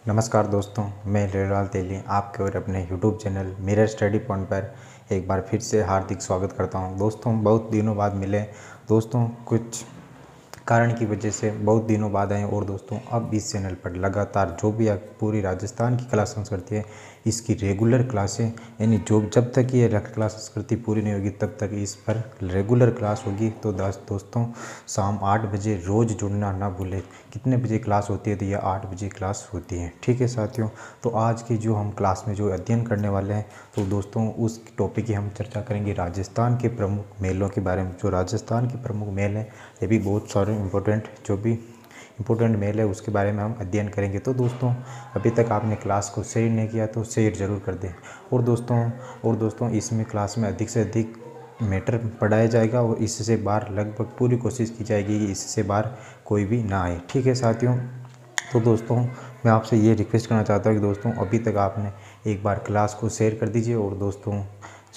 नमस्कार दोस्तों, मैं लेलाल तेली आपके और अपने YouTube channel mirror study point पर एक बार फिर से हार्दिक स्वागत करता हूं। दोस्तों बहुत दिनों बाद मिले दोस्तों, कुछ कारण की वजह से बहुत दिनों बाद आए। और दोस्तों अब इस चैनल पर लगातार जो भी पूरी राजस्थान की कला संस्कृति है इसकी रेगुलर क्लासें, यानी जो जब तक ये कला संस्कृति पूरी नहीं होगी तब तक इस पर रेगुलर क्लास होगी। तो दोस्तों शाम 8 बजे रोज़ जुड़ना ना भूलें। कितने बजे क्लास होती है? तो यह 8 बजे क्लास होती है। ठीक है साथियों, तो आज की जो हम क्लास में जो अध्ययन करने वाले हैं तो दोस्तों उस टॉपिक की हम चर्चा करेंगे राजस्थान के प्रमुख मेलों के बारे में। जो राजस्थान के प्रमुख मेल हैं ये भी बहुत सारे इम्पोर्टेंट मेल है उसके बारे में हम अध्ययन करेंगे। तो दोस्तों अभी तक आपने क्लास को शेयर नहीं किया तो शेयर ज़रूर कर दें। और दोस्तों इसमें क्लास में अधिक से अधिक मैटर पढ़ाया जाएगा और इससे बाहर लगभग पूरी कोशिश की जाएगी कि इससे बाहर कोई भी ना आए। ठीक है साथियों, तो दोस्तों मैं आपसे ये रिक्वेस्ट करना चाहता हूँ कि दोस्तों अभी तक आपने एक बार क्लास को शेयर कर दीजिए और दोस्तों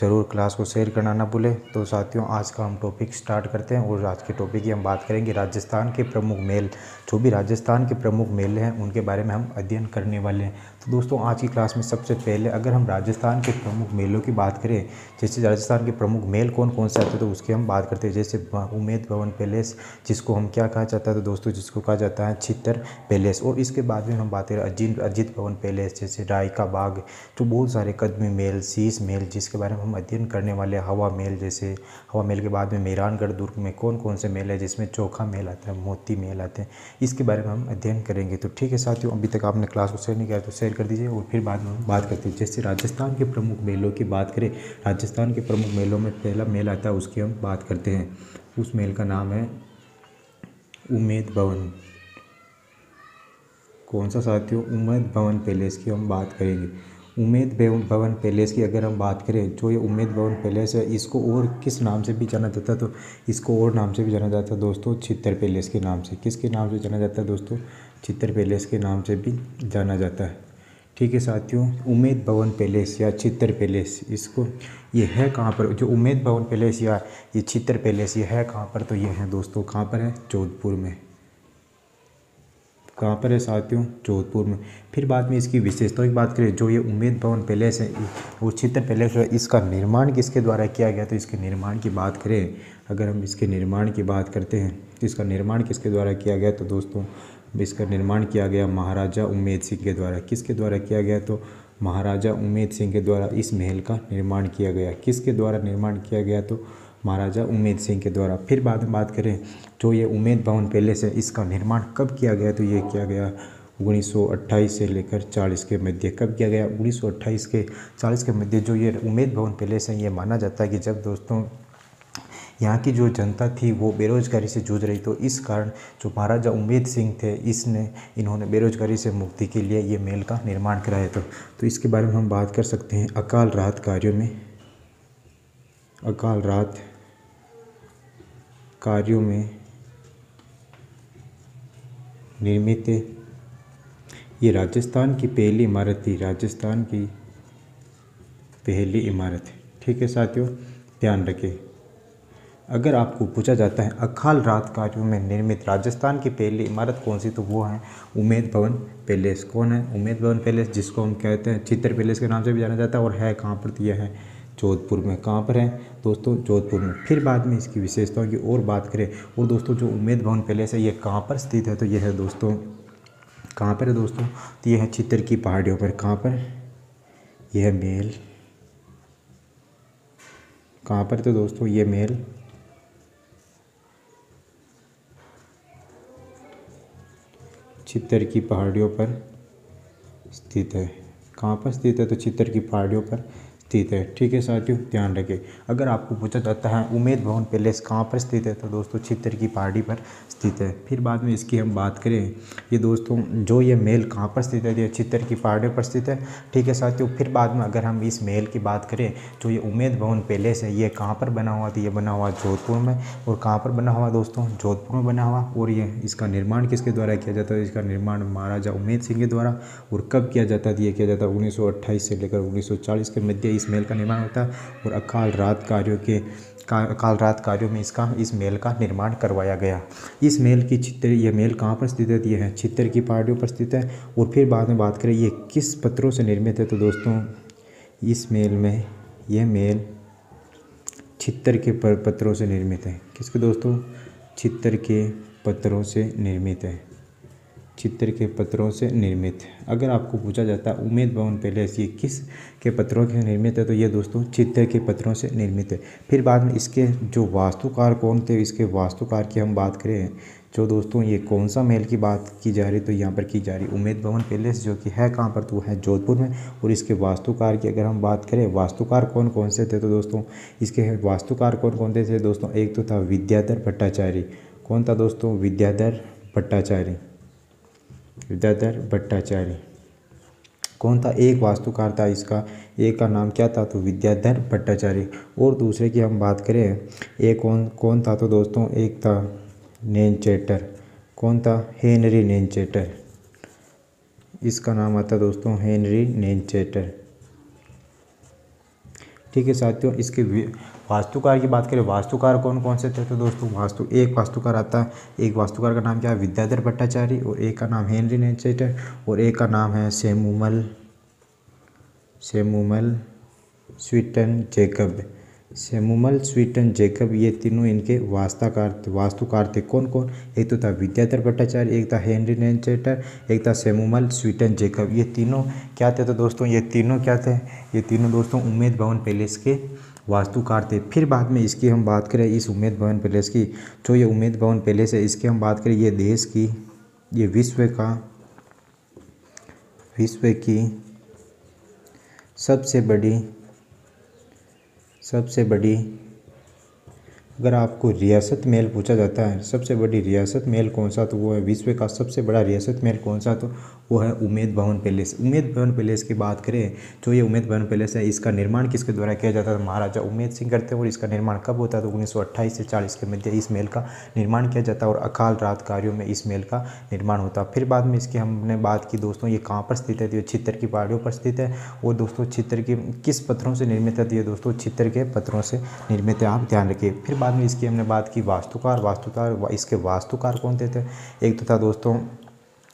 ज़रूर क्लास को शेयर करना ना भूलें। तो साथियों आज का हम टॉपिक स्टार्ट करते हैं और आज के टॉपिक की हम बात करेंगे राजस्थान के प्रमुख मेल। जो भी राजस्थान के प्रमुख मेले हैं उनके बारे में हम अध्ययन करने वाले हैं। तो दोस्तों आज की क्लास में सबसे पहले अगर हम राजस्थान के प्रमुख मेलों की बात करें, जैसे राजस्थान के प्रमुख मेल कौन कौन से आते हैं तो उसकी हम बात करते हैं। जैसे उम्मेद भवन पैलेस, जिसको हम क्या कहा जाता है तो दोस्तों जिसको कहा जाता है छितर पैलेस। और इसके बाद में हम बात करें अजीत भवन पैलेस, जैसे राय का बाग, जो बहुत सारे कदमी मेल, शीश मेल, जिसके बारे में हम अध्ययन करने वाले हैं। हवा मेल, जैसे हवा मेल के बाद में मेहरानगढ़ दुर्ग में कौन कौन से मेल है, जिसमें चोखा मेल आता है, मोती मेल आते हैं, इसके बारे में हम अध्ययन करेंगे। तो ठीक है साथियों, अभी तक आपने क्लास को शेयर नहीं किया तो शेयर कर दीजिए और फिर बाद में हम बात करते हैं। जैसे राजस्थान के प्रमुख मेलों की बात करें, राजस्थान के प्रमुख मेलों में पहला मेल आता है उसकी हम बात करते हैं। उस मेल का नाम है उम्मेद भवन। कौन सा साथियों? उम्मेद भवन पैलेस की हम बात करेंगे। उम्मेद भवन पैलेस की अगर हम बात करें, जो ये उम्मेद भवन पैलेस है इसको और किस नाम से भी जाना जाता है तो इसको और नाम से भी जाना जाता है दोस्तों, छितर पैलेस के नाम से। किसके नाम से जाना जाता है दोस्तों? छितर पैलेस के नाम से भी जाना जाता है। ठीक है साथियों, उम्मेद भवन पैलेस या छितर पैलेस, इसको ये है कहाँ पर? जो उम्मेद भवन पैलेस या ये छितर पैलेस ये है कहाँ पर? तो ये है दोस्तों कहाँ पर है? जोधपुर में। कहाँ पर है साथियों? जोधपुर में। फिर बाद में इसकी विशेषताओं की बात करें, जो ये उम्मेद भवन पैलेस है वो छितर पैलेस है, इसका निर्माण किसके द्वारा किया गया? तो इसके निर्माण की बात करें, अगर हम इसके निर्माण की बात करते हैं तो इसका निर्माण किसके द्वारा किया गया? तो दोस्तों इसका निर्माण किया गया महाराजा उम्मेद सिंह के द्वारा। किसके द्वारा किया गया? तो महाराजा उम्मेद सिंह के द्वारा इस महल का निर्माण किया गया। किसके द्वारा निर्माण किया गया? तो महाराजा उम्मेद सिंह के द्वारा। फिर बाद में बात करें, जो ये उम्मेद भवन पैलेस है इसका निर्माण कब किया गया? तो ये किया गया 1928 से लेकर 40 के मध्य। कब किया गया? 1928 के 40 के मध्य। जो ये उम्मेद भवन पैलेस है ये माना जाता है कि जब दोस्तों यहाँ की जो जनता थी वो बेरोजगारी से जूझ रही, तो इस कारण जो महाराजा उम्मेद सिंह थे इन्होंने बेरोजगारी से मुक्ति के लिए ये मेल का निर्माण कराया। तो इसके बारे में हम बात कर सकते हैं। अकाल राहत कार्यों में निर्मित ये राजस्थान की पहली इमारत थी। राजस्थान की पहली इमारत। ठीक है साथियों, ध्यान रखें। अगर आपको पूछा जाता है अकाल राहत कार्यों में निर्मित राजस्थान की पहली इमारत कौन सी, तो वो है उम्मेद भवन पैलेस। कौन है? उम्मेद भवन पैलेस, जिसको हम कहते हैं छितर पैलेस के नाम से भी जाना जाता है। और है कहाँ पर? तो यह है जोधपुर में। कहाँ पर है दोस्तों? जोधपुर में। फिर बाद में इसकी विशेषताओं की और बात करें, और दोस्तों जो उम्मेद भवन पैलेस है ये कहाँ पर स्थित है? तो यह है दोस्तों कहाँ पर है दोस्तों? तो यह है छितर की पहाड़ियों पर। कहाँ पर? यह मेल कहाँ पर? तो दोस्तों ये मेल छितर की पहाड़ियों पर स्थित है। कहाँ पर स्थित है? तो छितर की पहाड़ियों पर स्थित है। ठीक है साथियों, ध्यान रखें। अगर आपको पूछा जाता है उम्मेद भवन पैलेस कहाँ पर स्थित है, तो दोस्तों छितर की पहाड़ी पर स्थित है। फिर बाद में इसकी हम बात करें, ये दोस्तों जो ये मेल कहाँ पर स्थित है? ये छितर की पहाड़ी पर स्थित है। ठीक है साथियों, फिर बाद में अगर हम इस मेल की बात करें, जो ये उम्मेद भवन पैलेस है ये कहाँ पर बना हुआ? तो ये बना हुआ जोधपुर में। और कहाँ पर बना हुआ दोस्तों? जोधपुर में बना हुआ। और ये इसका निर्माण किसके द्वारा किया जाता है? इसका निर्माण महाराजा उम्मेद सिंह के द्वारा। और कब किया जाता है? ये किया जाता है 1928 से लेकर 1940 के मध्य इस महल का निर्माण होता है और अकाल रात कार्यों में इस महल का निर्माण करवाया गया। इस महल की चित्तर यह महल कहाँ पर स्थित है? ये है चित्तर की पहाड़ियों पर स्थित है। और फिर बाद में बात करें ये किस पत्थरों से निर्मित है, तो दोस्तों इस महल में यह महल चित्तर के पत्थरों से निर्मित है। किसके दोस्तों? चित्तर के पत्थरों से निर्मित है। चित्तर के पत्थरों से निर्मित है। अगर आपको पूछा जाता है उम्मेद भवन पैलेस ये किस के पत्थरों से निर्मित है, तो ये दोस्तों चित्तर के पत्थरों से निर्मित है। फिर बाद में इसके जो वास्तुकार कौन थे, इसके वास्तुकार की हम बात करें, जो दोस्तों ये कौन सा महल की बात की जा रही, तो यहाँ पर की जा रही उम्मेद भवन पैलेस, जो कि है कहाँ पर? तो है जोधपुर में। और इसके वास्तुकार की अगर हम बात करें, वास्तुकार कौन कौन से थे, तो दोस्तों इसके वास्तुकार कौन कौन थे दोस्तों? एक तो था विद्याधर भट्टाचार्य। कौन था दोस्तों? विद्याधर भट्टाचार्य। विद्याधर भट्टाचार्य कौन था? एक वास्तुकार था इसका, एक का नाम क्या था? तो विद्याधर भट्टाचार्य। और दूसरे की हम बात करें, एक कौन था? तो दोस्तों एक था नेनचेटर। कौन था? हेनरी नेनचेटर। इसका नाम आता दोस्तों हेनरी नेनचेटर। ठीक है साथियों, इसके वास्तुकार की बात करें, वास्तुकार कौन कौन से थे, तो दोस्तों एक वास्तुकार आता है, एक वास्तुकार का नाम क्या है? विद्याधर भट्टाचार्य। और एक का नाम हेनरी नेनचेटर। और एक का नाम है सैमुअल स्वीटन जैकब। सैमुअल स्वीटन जैकब, ये तीनों इनके वास्तुकार थे। कौन कौन? एक तो था विद्याधर भट्टाचार्य, एक था हेनरी नेनचेटर, एक था सैमुअल स्वीटन जैकब। ये तीनों क्या थे? तो दोस्तों ये तीनों क्या थे? ये तीनों दोस्तों उम्मेद भवन पैलेस के वास्तुकार थे। फिर बाद में इसकी हम बात करें, इस उम्मेद भवन पैलेस की, जो ये उम्मेद भवन पैलेस है, इसकी हम बात करें, ये देश की, ये विश्व की सबसे बड़ी अगर आपको रियासत महल पूछा जाता है, सबसे बड़ी रियासत महल कौन सा, तो वो है विश्व का सबसे बड़ा रियासत महल कौन सा, तो वो है उम्मेद भवन पैलेस। उम्मेद भवन पैलेस की बात करें, जो ये उम्मेद भवन पैलेस है, इसका निर्माण किसके द्वारा किया जाता था? महाराजा उम्मेद सिंह करते हैं। और इसका निर्माण कब होता है? तो 1928 से 40 के मध्य इस महल का निर्माण किया जाता है और अकाल रात कार्यों में इस महल का निर्माण होता है। फिर बाद में इसकी हमने बात की दोस्तों, ये कहाँ पर स्थित है? तो ये चित्तर की पहाड़ियों पर स्थित है। और दोस्तों चित्तर के किस पत्थरों से निर्मित है? तो ये दोस्तों चित्तर के पत्थरों से निर्मित है, आप ध्यान रखिए। फिर बाद में इसकी हमने बात की वास्तुकार इसके वास्तुकार कौन थे? एक तो था दोस्तों,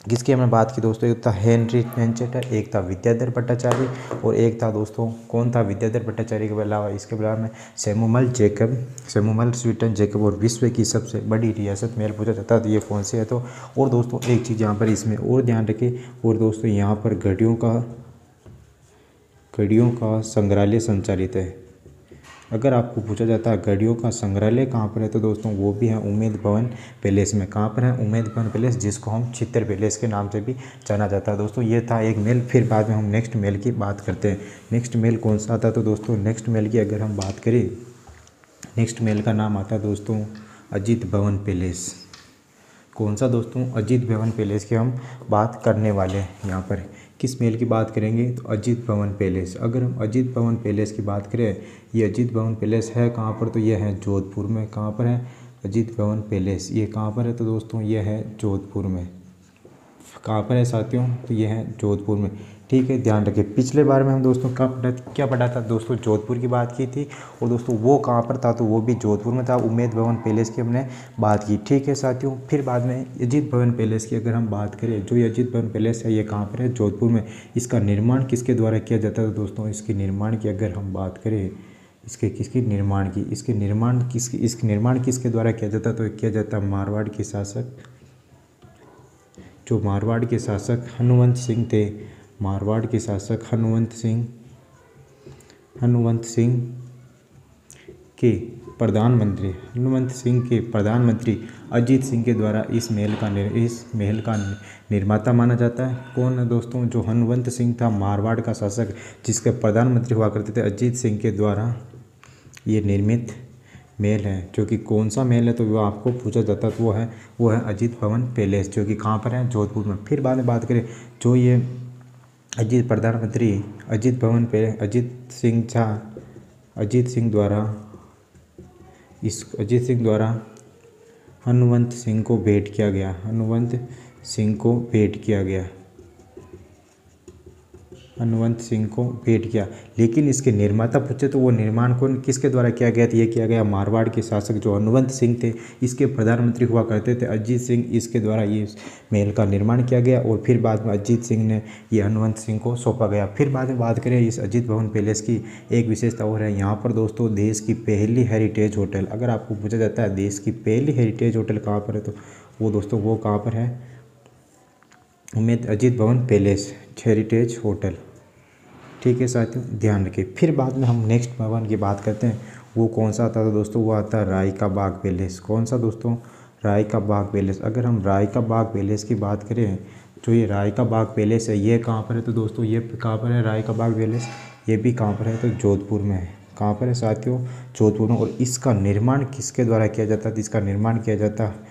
जिसकी हमने बात की दोस्तों, एक था हेनरी नेनचेटर, एक था विद्याधर भट्टाचार्य, और एक था दोस्तों कौन था? विद्याधर भट्टाचार्य के अलावा इसके अलावा में सैमुअल स्वीटन जैकब। और विश्व की सबसे बड़ी रियासत महल पूछा जाता है तो ये कौन से है? तो और दोस्तों एक चीज़ यहाँ पर इसमें और ध्यान रखें, और दोस्तों यहाँ पर घड़ियों का संग्रहालय संचालित है। अगर आपको पूछा जाता है घड़ियों का संग्रहालय कहाँ पर है, तो दोस्तों वो भी है उम्मेद भवन पैलेस में। कहाँ पर है? उम्मेद भवन पैलेस, जिसको हम चित्तर पैलेस के नाम से भी जाना जाता है। दोस्तों ये था एक महल। फिर बाद में हम नेक्स्ट महल की बात करते हैं। नेक्स्ट महल कौन सा था? तो दोस्तों नेक्स्ट महल की अगर हम बात करें, नेक्स्ट महल का नाम आता है दोस्तों अजीत भवन पैलेस। कौन सा दोस्तों? अजीत भवन पैलेस की हम बात करने वाले हैं। यहाँ पर किस महल की बात करेंगे? तो अजीत भवन पैलेस। अगर हम अजीत भवन पैलेस की बात करें, ये अजीत भवन पैलेस है कहाँ पर? तो ये है जोधपुर में। कहाँ पर है अजीत भवन पैलेस? ये कहाँ पर है? तो दोस्तों ये है जोधपुर में। कहाँ पर है साथियों? तो ये है जोधपुर में। ठीक है, ध्यान रखिए। पिछले बार में हम दोस्तों क्या पढ़ा था दोस्तों? जोधपुर की बात की थी। और दोस्तों वो कहाँ पर था? तो वो भी जोधपुर में था। उम्मेद भवन पैलेस की हमने बात की। ठीक है साथियों, फिर बाद में अजीत भवन पैलेस की अगर हम बात करें, जो ये अजीत भवन पैलेस है ये कहाँ पर है? जोधपुर में। इसका निर्माण किसके द्वारा किया जाता है? दोस्तों इसके निर्माण की अगर हम बात करें, इसके निर्माण किसके द्वारा किया जाता? तो किया जाता मारवाड़ के शासक, जो मारवाड़ के शासक हनुमंत सिंह थे। मारवाड़ के शासक हनुमंत सिंह के प्रधानमंत्री अजीत सिंह के द्वारा इस महल का निर्माता माना जाता है। कौन है दोस्तों? जो हनुमंत सिंह था मारवाड़ का शासक, जिसके प्रधानमंत्री हुआ करते थे अजीत सिंह के द्वारा ये निर्मित महल है। जो कि कौन सा महल है? तो वो आपको पूछा जाता है, तो वो है अजीत भवन पैलेस, जो कि कहाँ पर है? जोधपुर में। फिर बाद में बात करें, जो ये प्रधानमंत्री अजीत सिंह द्वारा हनुमंत सिंह को भेंट किया गया। हनुवंत सिंह को भेंट किया। लेकिन इसके निर्माता पूछे तो वो निर्माण कौन किसके द्वारा किया गया था? ये किया गया मारवाड़ के शासक जो हनुवंत सिंह थे, इसके प्रधानमंत्री हुआ करते थे अजीत सिंह, इसके द्वारा ये महल का निर्माण किया गया। और फिर बाद में अजीत सिंह ने ये हनुवंत सिंह को सौंपा गया। फिर बाद में बात करें इस अजीत भवन पैलेस की, एक विशेषता और है यहाँ पर दोस्तों, देश की पहली हेरिटेज होटल। अगर आपको पूछा जाता है देश की पहली हेरिटेज होटल कहाँ पर है, तो वो दोस्तों वो कहाँ पर है? उम्मीद अजीत भवन पैलेस हेरिटेज होटल। ठीक है साथियों, ध्यान रखिए। फिर बाद में हम नेक्स्ट भवन की बात करते हैं, वो कौन सा आता था दोस्तों? वो आता है राय का बाग पैलेस। कौन सा दोस्तों? राय का बाग पैलेस। अगर हम राय का बाग पैलेस की बात करें, जो ये राय का बाग पैलेस है ये कहाँ पर है? तो दोस्तों ये कहाँ पर है राय का बाग पैलेस? ये भी कहाँ पर है? तो जोधपुर में है। कहाँ पर है साथियों? जोधपुर में। और इसका निर्माण किसके द्वारा किया जाता है? इसका निर्माण किया जाता है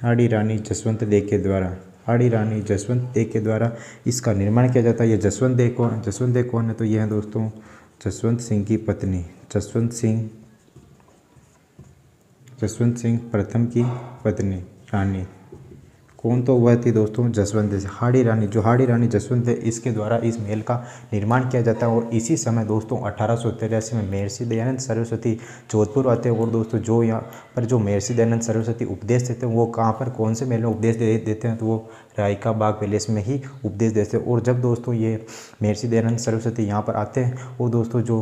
हाड़ी रानी जसवंत देव के द्वारा। हाड़ी रानी जसवंत देव के द्वारा इसका निर्माण किया जाता है। ये जसवंत देव कौन? जसवंत देव कौन है? तो ये है दोस्तों जसवंत सिंह की पत्नी, जसवंत सिंह प्रथम की पत्नी रानी। कौन? तो वह थी दोस्तों जसवंत देव। हाड़ी रानी, जो हाड़ी रानी जसवंत देव, इसके द्वारा इस महल का निर्माण किया जाता है। और इसी समय दोस्तों 1883 में महर्षि दयानंद सरस्वती जोधपुर आते हैं। और दोस्तों जो यहाँ पर जो महर्षि दयानंद सरस्वती उपदेश देते हैं वो कहाँ पर कौन से महल में उपदेश देते हैं? तो वो राय का बाग पैलेस में ही उपदेश देते हैं। और जब दोस्तों ये महर्षि दयानंद सरस्वती यहाँ पर आते हैं, वो दोस्तों जो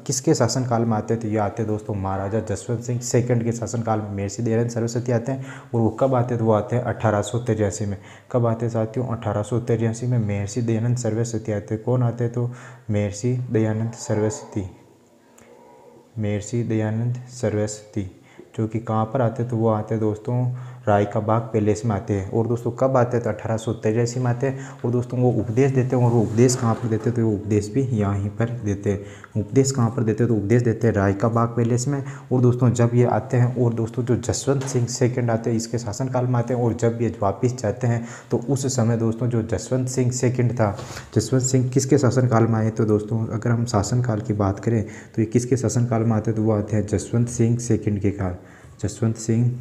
किसके शासनकाल में आते हैं? तो ये आते हैं दोस्तों महाराजा जसवंत सिंह सेकंड के शासनकाल में महर्षि दयानंद सरस्वती आते हैं। और वो कब आते हैं? तो वो आते हैं 1883 में। कब आते हैं साथियों? 1883 में महर्षि दयानंद सरस्वती आते हैं। कौन आते हैं? तो महर्षि दयानंद सरस्वती, जो कि कहाँ पर आते हैं? तो वो आते हैं दोस्तों राय का बाग पैलेस में आते हैं। और दोस्तों कब आते हैं? तो 1883 में आते हैं। और दोस्तों वो उपदेश देते हैं। और वो उपदेश कहाँ पर देते हैं? तो वो उपदेश भी यहीं पर देते हैं। उपदेश कहाँ पर देते हैं? तो उपदेश देते हैं राय का बाग पैलेस में। और दोस्तों जब ये आते हैं, और दोस्तों जो जसवंत सिंह सेकंड आते हैं इसके शासनकाल में आते हैं। और जब ये वापस जाते हैं तो उस समय दोस्तों जो जसवंत सिंह सेकंड था, जसवंत सिंह किसके शासनकाल में आए? तो दोस्तों अगर हम शासनकाल की बात करें तो ये किसके शासनकाल में आते हैं? तो वो आते हैं जसवंत सिंह सेकंड के काल। जसवंत सिंह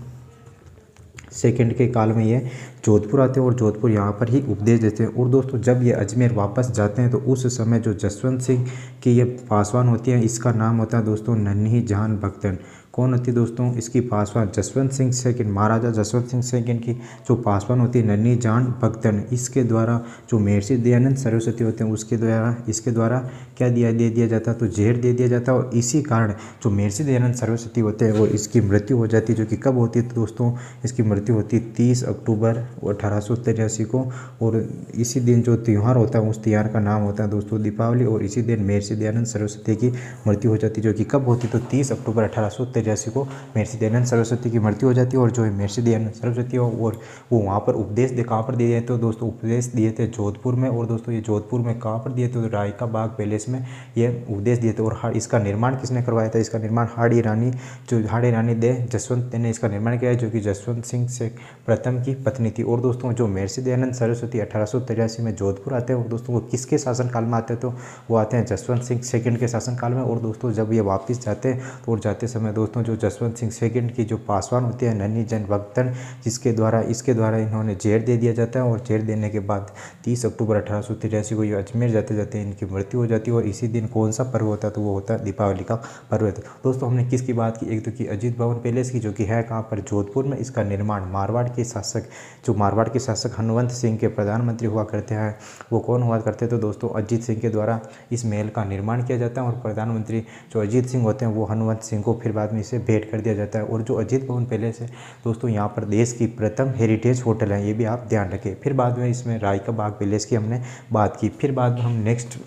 सेकंड के काल में ये जोधपुर आते हैं। और जोधपुर यहाँ पर ही उपदेश देते हैं। और दोस्तों जब ये अजमेर वापस जाते हैं तो उस समय जो जसवंत सिंह की ये पासवान होती है, इसका नाम होता है दोस्तों नन्ही जान भगतन। कौन होती है दोस्तों इसकी पासवान? जसवंत सिंह सेकंड, महाराजा जसवंत सिंह सेकंड की जो पासवान होती है नन्ही जान भगतन, इसके द्वारा जो महर्षि दयानंद सरस्वती होते हैं उसके द्वारा इसके द्वारा क्या दे दिया जाता है? तो जहर दे दिया जाता है। और इसी कारण जो महर्षि दयानंद सरस्वती होते हैं वो इसकी मृत्यु हो जाती है, जो कि कब होती है? तो दोस्तों इसकी मृत्यु होती है 30 अक्टूबर 1883 को। और इसी दिन जो त्यौहार होता है उस त्यौहार का नाम होता है दोस्तों दीपावली। और इसी दिन महर्षि दयानंद सरस्वती की मृत्यु हो जाती है, जो कि कब होती है? तो 30 अक्टूबर 1883 को महर्षि दयानंद सरस्वती की मृत्यु हो जाती है। और जो महर्षि दयानंद सरस्वती हो और वो वहाँ पर उपदेश दे कहाँ पर दिए थे? तो दोस्तों उपदेश दिए थे जोधपुर में। और दोस्तों ये जोधपुर में कहाँ पर दिए थे? तो राय का बाग पैलेस में ये उपदेश दिए थे। और इसका निर्माण किसने करवाया था? इसका निर्माण हाड़ी रानी दे जसवंत ने इसका निर्माण किया है, जो कि जसवंत सिंह से प्रथम की पत्नी थी। और दोस्तों जो महर्षि दयानंद सरस्वती 1883 में जोधपुर आते हैं, और दोस्तों वो किसके शासनकाल में आते हैं? तो वो आते हैं जसवंत सिंह सेकंड के शासनकाल में। और दोस्तों जब ये वापस जाते हैं तो और जाते समय दोस्तों जो जसवंत सिंह सेकंड की जो पासवान होती है नन्ही जान भगतन, इसके द्वारा इन्होंने जहर दे दिया जाता है। और जहर देने के बाद 30 अक्टूबर 1883 को ये अजमेर जाते जाते इनकी मृत्यु हो जाती है। और इसी दिन कौन सा पर्व होता है? तो वो होता है दीपावली का पर्व होता है। दोस्तों हमने किसकी बात की? एक तो की अजीत भवन पैलेस की, जो कि है कहाँ पर? जोधपुर में। इसका निर्माण मारवाड़ के शासक हनुवंत सिंह के प्रधानमंत्री हुआ करते हैं, वो कौन हुआ करते हैं? तो दोस्तों अजीत सिंह के द्वारा इस महल का निर्माण किया जाता है। और प्रधानमंत्री जो अजीत सिंह होते हैं वो हनुवंत सिंह को फिर बाद में इसे भेंट कर दिया जाता है। और जो अजीत भवन पैलेस है दोस्तों यहाँ पर देश की प्रथम हेरिटेज होटल है, ये भी आप ध्यान रखें। फिर बाद में इसमें राय का बाग पैलेस की हमने बात की। फिर बाद में हम नेक्स्ट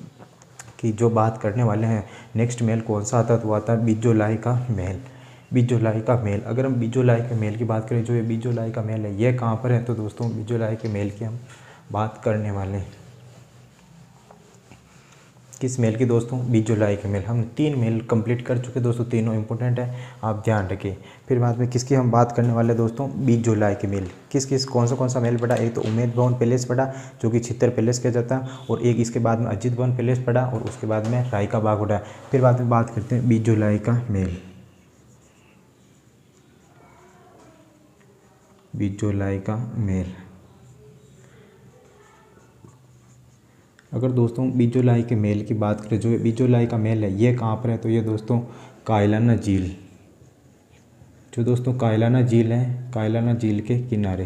की जो बात करने वाले हैं, नेक्स्ट महल कौन सा आता है? तो वो आता है बिजोलाई का महल। अगर हम बिजोलाई के महल की बात करें, जो ये बिजोलाई का महल है ये कहाँ पर है? तो दोस्तों बिजोलाई के महल की हम बात करने वाले हैं। किस महल की दोस्तों? बिजोलाई के महल। हम 3 महल कंप्लीट कर चुके दोस्तों, तीनों इंपॉर्टेंट है, आप ध्यान रखिए। फिर बाद में किसकी हम बात करने वाले दोस्तों? बिजोलाई के महल। कौन सा महल पड़ा? एक तो उम्मेद भवन पैलेस पड़ा, जो कि छित्तर पैलेस किया जाता है। और एक इसके बाद में अजीत भवन पैलेस पड़ा। और उसके बाद में राय का बाग पड़ा। फिर बाद में बात करते हैं बिजोलाई का महल। बिजोलाई का महल अगर दोस्तों बिजोलाई के मेल की बात करें, जो बिजोलाई का मेल है ये कहाँ पर है, तो ये दोस्तों कायलाना झील, जो दोस्तों कायलाना झील है, कायलाना झील के किनारे,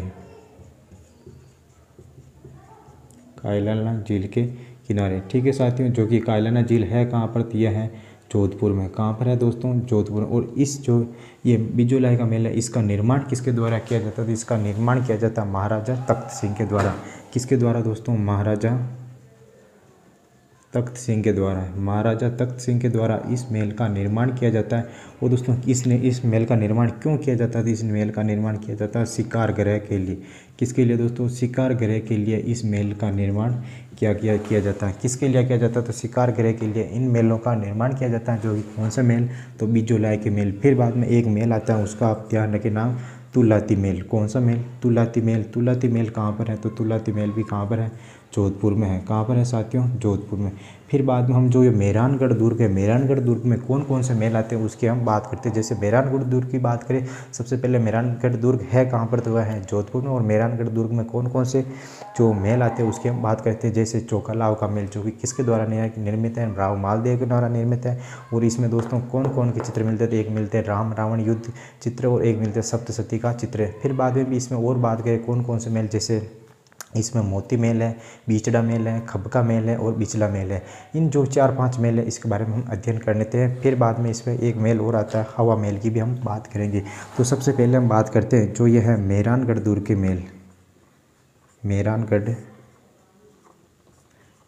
कायलाना झील के किनारे। ठीक है साथियों, जो कि कायलाना झील है कहाँ पर, तो यह है जोधपुर में। कहाँ पर है दोस्तों, जोधपुर। और इस जो ये बिजोलाई का मेला है, इसका निर्माण किसके द्वारा किया जाता है, तो इसका निर्माण किया जाता है महाराजा तख्त सिंह के द्वारा। किसके द्वारा दोस्तों, महाराजा तख्त सिंह के द्वारा। महाराजा तख्त सिंह के द्वारा इस महल का निर्माण किया जाता है। और दोस्तों इसने इस महल का निर्माण क्यों किया जाता है, इस महल का निर्माण किया जाता है शिकार गृह के लिए। किसके लिए दोस्तों, शिकार गृह के लिए इस महल का निर्माण किया जाता है। किसके लिए किया जाता है, तो शिकार गृह के लिए इन महलों का निर्माण किया जाता है। जो कि कौन सा महल, तो बिजोलाई के महल। फिर बाद में एक महल आता है, उसका आप ध्यान रखें नाम, तुलाती महल। कौन सा महल, तुलाती महल। तुलाती महल कहाँ पर है, तो तुलाती महल भी कहाँ पर है, जोधपुर में है। कहाँ पर है साथियों, जोधपुर में। फिर बाद में हम जो ये मेहरानगढ़ दुर्ग है, मेहरानगढ़ दुर्ग में कौन कौन से महल आते हैं उसकी हम बात करते हैं। जैसे मेहरानगढ़ दुर्ग की बात करें, सबसे पहले मेहरानगढ़ दुर्ग है कहाँ पर, तो वह है जोधपुर में। और मेहरानगढ़ दुर्ग में कौन कौन से जो महल आते हैं उसकी हम बात करते हैं। जैसे चोकालाव का महल, जो कि किसके द्वारा निर्मित है, राव मालदेव के द्वारा निर्मित है। और इसमें दोस्तों कौन कौन के चित्र मिलते थे, एक मिलते हैं राम रावण युद्ध चित्र और एक मिलते हैं सप्तशती का चित्र। फिर बाद में भी इसमें और बात करें कौन कौन से महल, जैसे इसमें मोती महल है, बीचड़ा महल है, खबका महल है और बिचला महल है। इन जो 4-5 महल है इसके बारे में हम अध्ययन कर लेते हैं। फिर बाद में इसमें एक महल और आता है, हवा महल की भी हम बात करेंगे। तो सबसे पहले हम बात करते हैं जो ये है मेहरानगढ़ दुर्ग के महल, मेहरानगढ़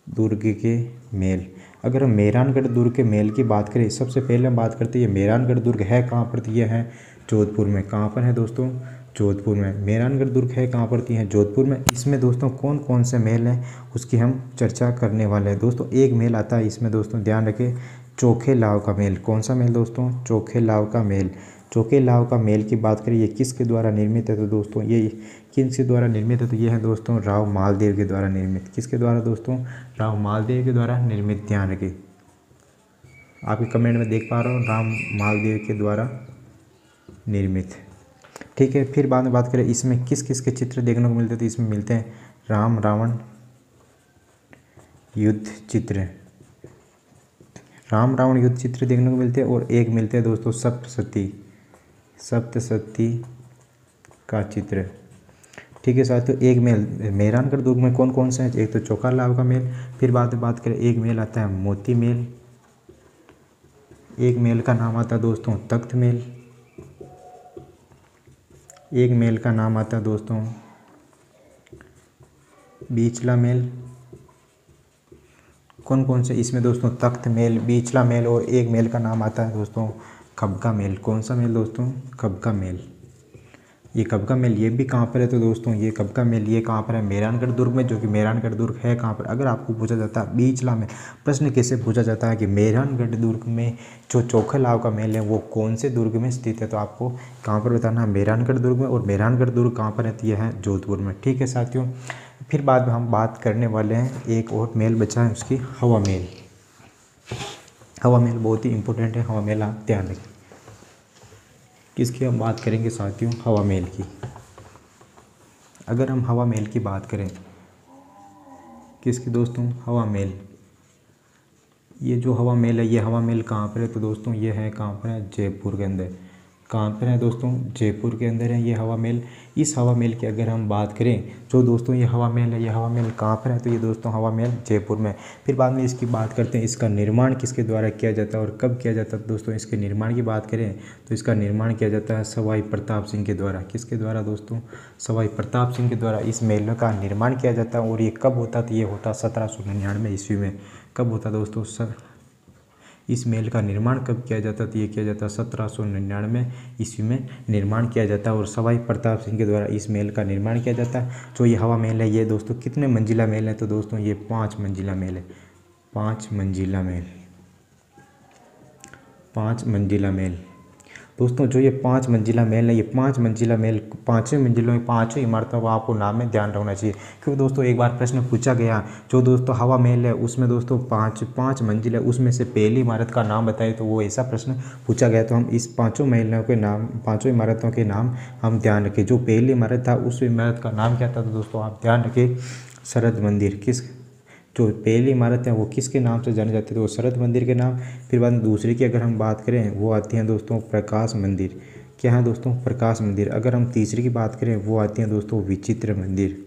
दुर्ग के महल। अगर हम मेहरानगढ़ दुर्ग के महल की बात करें, सबसे पहले हम बात करते हैं ये मेहरानगढ़ दुर्ग है कहाँ पर, तो ये है जोधपुर में। कहाँ पर है दोस्तों, जोधपुर में। मेहरानगढ़ दुर्ग है कहाँ पर, है जोधपुर में। इसमें दोस्तों कौन कौन से महल हैं उसकी हम चर्चा करने वाले हैं। दोस्तों एक महल आता है इसमें, दोस्तों ध्यान रखें, चोखेलाव का महल। कौन सा महल दोस्तों, चोखेलाव का महल। चोखेलाव का महल की बात करें, ये किसके द्वारा निर्मित है, तो दोस्तों ये किसके द्वारा निर्मित है, तो ये है दोस्तों राव मालदेव के द्वारा निर्मित। किसके द्वारा दोस्तों, राव मालदेव के द्वारा निर्मित। ध्यान रखें, आपके कमेंट में देख पा रहा हूँ, राम मालदेव के द्वारा निर्मित। ठीक है। फिर बाद में बात करें इसमें किस किस के चित्र देखने को मिलते थे, इसमें मिलते हैं राम रावण युद्ध चित्र, राम रावण युद्ध चित्र देखने को मिलते हैं। और एक मिलते हैं दोस्तों सप्तशती, सप्तशती का चित्र। ठीक है साथियों, एक मेल मेहरानगढ़ दुर्ग में कौन कौन से हैं, एक तो चोकालाव का मेल। फिर बाद में बात करें एक मेल आता है मोती मेल, एक मेल का नाम आता है दोस्तों तख्त मेल, एक मेल का नाम आता है दोस्तों बीचला मेल। कौन कौन से इसमें दोस्तों, तख्त मेल, बीचला मेल और एक मेल का नाम आता है दोस्तों खबका मेल। कौन सा मेल दोस्तों, खबका मेल। ये खबका मेल ये भी कहाँ पर है, तो दोस्तों ये खबका मेल ये कहाँ पर है, मेहरानगढ़ दुर्ग में, जो कि मेहरानगढ़ दुर्ग है कहाँ पर। अगर आपको पूछा जाता है बीचला मेल, प्रश्न कैसे पूछा जाता है कि मेहरानगढ़ दुर्ग में जो चोखेलाव का मेल है वो कौन से दुर्ग में स्थित है, तो आपको कहाँ पर बताना है, मेहरानगढ़ दुर्ग में। और मेहरानगढ़ दुर्ग कहाँ पर रहती है, जोधपुर में। ठीक है साथियों, फिर बाद में हम बात करने वाले हैं एक और मेल बचा है उसकी, हवा मेल। हवा मेल बहुत ही इंपॉर्टेंट है, हवा मेल आप ध्यान रखें। किसकी हम बात करेंगे साथियों, हवा महल की। अगर हम हवा महल की बात करें, किसकी दोस्तों, हवा महल। ये जो हवा महल है ये हवा महल कहाँ पर है, तो दोस्तों ये है कहाँ पर है, जयपुर के अंदर। कहाँ पर है दोस्तों, जयपुर के अंदर है ये हवा महल। इस हवा महल की अगर हम बात करें, जो दोस्तों ये हवा महल है, ये हवा महल कहाँ पर है, तो ये दोस्तों हवा महल जयपुर में। फिर बाद में इसकी बात करते हैं इसका निर्माण किसके द्वारा किया जाता है और कब किया जाता है। दोस्तों इसके निर्माण की बात करें तो इसका निर्माण किया जाता है सवाई प्रताप सिंह के द्वारा। किसके द्वारा दोस्तों, सवाई प्रताप सिंह के द्वारा इस महल का निर्माण किया जाता है। और ये कब होता, तो ये होता 1799 ईस्वी में। कब होता दोस्तों, इस महल का निर्माण कब किया जाता, तो ये किया जाता 1799 ईस्वी में निर्माण किया जाता है। और सवाई प्रताप सिंह के द्वारा इस महल का निर्माण किया जाता है। जो ये हवा महल है ये दोस्तों कितने मंजिला महल है, तो दोस्तों ये 5 मंजिला महल है। 5 मंजिला महल, 5 मंजिला महल। दोस्तों जो ये 5 मंजिला महल है, ये 5 मंजिला महल, 5वें मंजिलों में 5 इमारतों का आपको नाम में ध्यान रखना चाहिए। क्योंकि दोस्तों एक बार प्रश्न पूछा गया, जो दोस्तों हवा महल है उसमें दोस्तों 5 मंजिल है, उसमें से पहली इमारत का नाम बताइए, तो वो ऐसा प्रश्न पूछा गया। तो हम इस 5 महलों के नाम, 5 इमारतों के नाम हम ध्यान रखें। जो पहली इमारत था उस इमारत का नाम क्या था, तो दोस्तों आप ध्यान रखें शरद मंदिर। किस जो पहली इमारत है वो किसके नाम से जानी जाती है, तो वो शरद मंदिर के नाम। फिर बाद में दूसरी की अगर हम बात करें वो आती हैं दोस्तों प्रकाश मंदिर। क्या है दोस्तों, प्रकाश मंदिर। अगर हम तीसरी की बात करें वो आती हैं दोस्तों विचित्र मंदिर।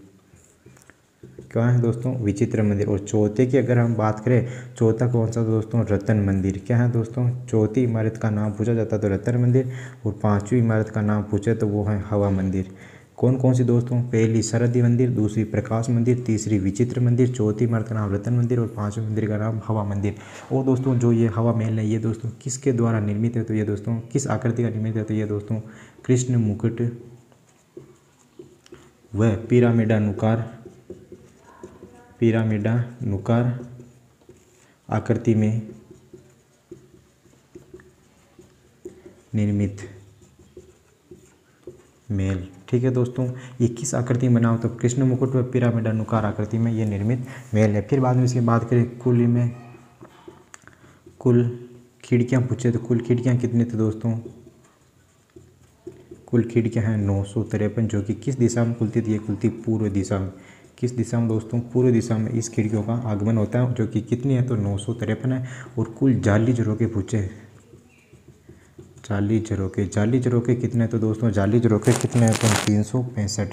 क्या है दोस्तों, विचित्र मंदिर। और चौथे की अगर हम बात करें, चौथा कौन सा दोस्तों, रतन मंदिर। क्या है दोस्तों, चौथी इमारत का नाम पूछा जाता है तो रतन मंदिर, और पांचवी इमारत का नाम पूछे तो वो है हवा मंदिर। कौन कौन सी दोस्तों, पहली सरदी मंदिर, दूसरी प्रकाश मंदिर, तीसरी विचित्र मंदिर, चौथी इमारत का नाम रतन मंदिर और पांचवें मंदिर का नाम हवा मंदिर। और दोस्तों जो ये हवा महल है ये दोस्तों किसके द्वारा निर्मित है, तो ये दोस्तों किस आकृति का निर्मित है, तो ये दोस्तों कृष्ण मुकुट व पिरामिडानुकार आकृति में निर्मित महल। ठीक है दोस्तों, ये किस आकृति में बना हो, तो कृष्ण मुकुट व पिरामिडानुकार आकृति में ये निर्मित महल है। फिर बाद में इसकी बात करें कुल खिड़कियाँ पूछे तो कुल खिड़कियाँ कितनी थी दोस्तों, कुल खिड़कियाँ हैं 953, जो कि किस दिशा में खुलती थी, ये खुलती पूर्व दिशा में। किस दिशा में दोस्तों, पूर्व दिशा में इस खिड़कियों का आगमन होता है, जो कि कितनी है तो 953 है। और कुल जाली झरोके पूछे, जाली झरोके कितने, तो दोस्तों जाली झरोके कितने हैं तो 365।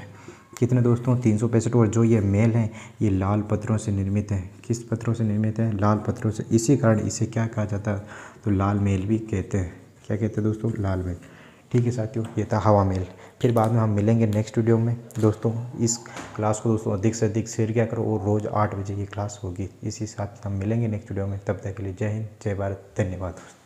कितने दोस्तों, 365। और जो ये महल है ये लाल पत्थरों से निर्मित है। किस पत्थरों से निर्मित है, लाल पत्थरों से। इसी कारण इसे क्या कहा जाता है, तो लाल महल भी कहते हैं। क्या कहते हैं दोस्तों, लाल महल। ठीक है साथियों, ये था हवा महल। फिर बाद में हम मिलेंगे नेक्स्ट वीडियो में दोस्तों। इस क्लास को दोस्तों अधिक से अधिक शेयर किया करो, और रोज़ 8 बजे की क्लास होगी। इसी साथ हम मिलेंगे नेक्स्ट वीडियो में। तब तक के लिए जय हिंद, जय भारत, धन्यवाद दोस्तों।